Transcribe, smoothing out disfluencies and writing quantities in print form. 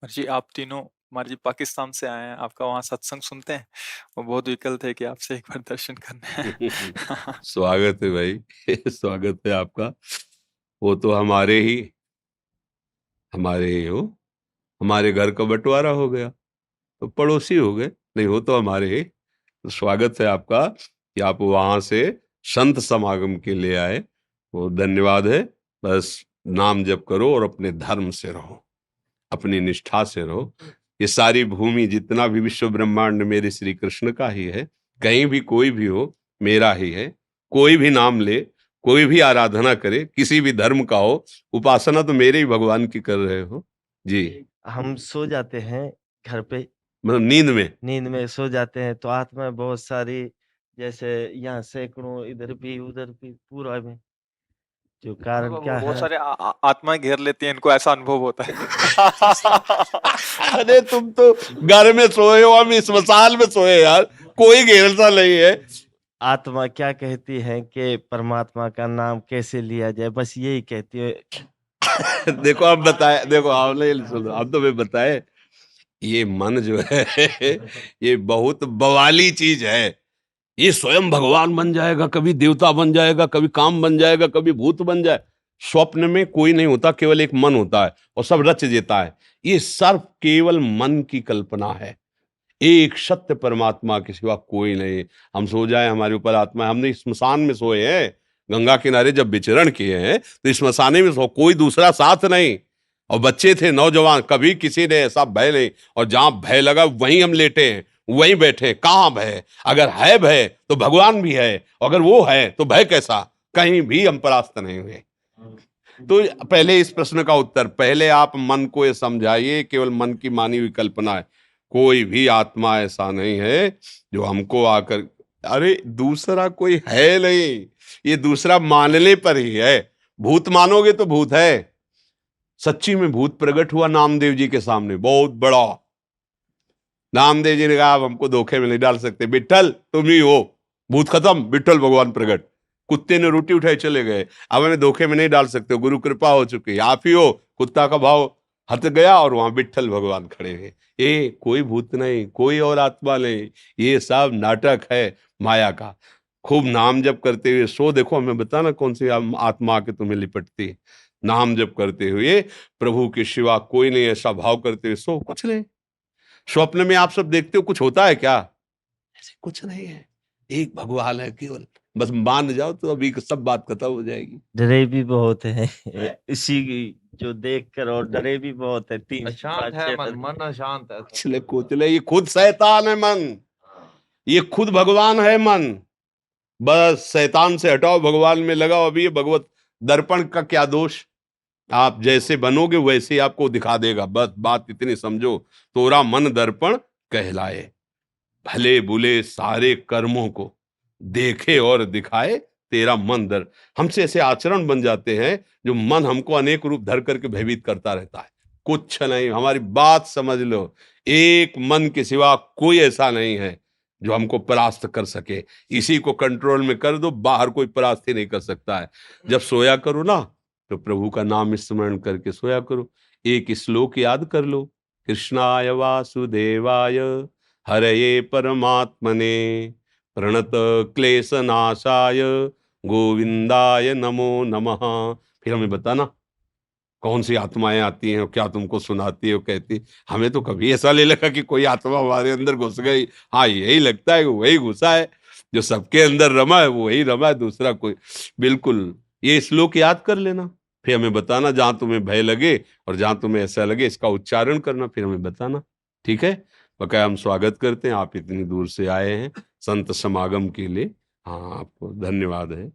और जी आप तीनों कुमार जी पाकिस्तान से आए हैं, आपका वहाँ सत्संग सुनते हैं? वो बहुत विकल थे कि आपसे एक बार दर्शन करने हैं। स्वागत है भाई। स्वागत है आपका। वो तो हमारे ही हो। हमारे घर का बंटवारा हो गया तो पड़ोसी हो गए, नहीं हो तो हमारे ही। तो स्वागत है आपका कि आप वहां से संत समागम के लिए आए। वो धन्यवाद है। बस नाम जप करो और अपने धर्म से रहो, अपनी निष्ठा से रहो। ये सारी भूमि जितना भी विश्व ब्रह्मांड मेरे श्री कृष्ण का ही है। कहीं भी कोई भी हो, मेरा ही है। कोई भी नाम ले, कोई भी आराधना करे, किसी भी धर्म का हो, उपासना तो मेरे ही भगवान की कर रहे हो जी। हम सो जाते हैं घर पे, मतलब नींद में सो जाते हैं तो आत्मा बहुत सारी, जैसे यहाँ सैकड़ों, इधर भी उधर भी, पूरा में। जो कारण क्या बहुत है? सारे आत्माएं घेर लेती हैं, इनको ऐसा अनुभव होता है। अरे तुम तो घर में सोए हो, हम स्मशान में सोए यार, कोई घेरता नहीं है। आत्मा क्या कहती है कि परमात्मा का नाम कैसे लिया जाए, बस यही कहती है। देखो आप बताए, देखो आपने सुनो, अब तो मैं बताए, ये मन जो है ये बहुत बवाली चीज है। ये स्वयं भगवान बन जाएगा, कभी देवता बन जाएगा, कभी काम बन जाएगा, कभी भूत बन जाए। स्वप्न में कोई नहीं होता, केवल एक मन होता है और सब रच देता है। ये सब केवल मन की कल्पना है। एक सत्य परमात्मा के सिवा कोई नहीं। हम सो जाए, हमारे ऊपर आत्मा है। हमने स्मशान में सोए हैं, गंगा किनारे जब विचरण किए हैं तो स्मशाने में सो, कोई दूसरा साथ नहीं। और बच्चे थे, नौजवान, कभी किसी ने ऐसा भय नहीं। और जहां भय लगा वहीं हम लेटे हैं, वहीं बैठे हैं। कहाँ भय? अगर है भय तो भगवान भी है, अगर वो है तो भय कैसा? कहीं भी हम परास्त नहीं हुए। तो पहले इस प्रश्न का उत्तर, पहले आप मन को ये समझाइए, केवल मन की मानी हुई कल्पना है। कोई भी आत्मा ऐसा नहीं है जो हमको आकर, अरे दूसरा कोई है नहीं, ये दूसरा मानने पर ही है। भूत मानोगे तो भूत है। सच्ची में भूत प्रकट हुआ नामदेव जी के सामने, बहुत बड़ा। नामदेव जी ने कहा आप हमको धोखे में नहीं डाल सकते, विट्ठल तुम ही हो। भूत खत्म, विट्ठल भगवान प्रकट। कुत्ते ने रोटी उठाई चले गए, अब हमें धोखे में नहीं डाल सकते, गुरु कृपा हो चुकी, आप ही हो। कुत्ता का भाव हट गया और वहां विट्ठल भगवान खड़े हैं। ये कोई भूत नहीं, कोई और आत्मा नहीं, ये सब नाटक है माया का। खूब नाम जप करते हुए सो, देखो हमें बताना कौन सी आत्मा आके तुम्हें लिपटती है। नाम जप करते हुए प्रभु के सिवा कोई नहीं, ऐसा भाव करते हुए सो, कुछ नहीं। स्वप्न में आप सब देखते हो, कुछ होता है क्या? ऐसे कुछ नहीं है, एक भगवान है केवल। बस मान जाओ तो अभी सब बात खत्म हो जाएगी। डरे भी बहुत है इसी की, जो देख कर, और डरे भी बहुत है। तीन अशांत है मन, मन अशांत है। कुचले कुचले, ये खुद शैतान है मन, ये खुद भगवान है मन। बस शैतान से हटाओ, भगवान में लगाओ। अभी ये भगवत दर्पण का क्या दोष? आप जैसे बनोगे वैसे ही आपको दिखा देगा। बस बात इतनी समझो, तोरा मन दर्पण कहलाए। भले बुले सारे कर्मों को देखे और दिखाए तेरा मन दर। हमसे ऐसे आचरण बन जाते हैं जो मन हमको अनेक रूप धर करके भयभीत करता रहता है। कुछ नहीं, हमारी बात समझ लो। एक मन के सिवा कोई ऐसा नहीं है जो हमको परास्त कर सके। इसी को कंट्रोल में कर दो, बाहर कोई परास्त ही नहीं कर सकता है। जब सोया करो ना, तो प्रभु का नाम स्मरण करके सोया करो। एक श्लोक याद कर लो, कृष्णाय वासुदेवाय हरये परमात्मने प्रणत क्लेशनाशाय गोविंदाय नमो नमः। फिर हमें बताना कौन सी आत्माएं आती हैं और क्या तुमको सुनाती है और कहती। हमें तो कभी ऐसा नहीं लगा कि कोई आत्मा हमारे अंदर घुस गई। हाँ, यही लगता है कि वही घुसा है, जो सबके अंदर रमा है वो वही रमा है, दूसरा कोई। बिल्कुल, ये श्लोक याद कर लेना। फिर हमें बताना, जहां तुम्हें भय लगे और जहां तुम्हें ऐसा लगे, इसका उच्चारण करना, फिर हमें बताना। ठीक है? बकाया हम स्वागत करते हैं, आप इतनी दूर से आए हैं संत समागम के लिए। हाँ, आपको धन्यवाद है।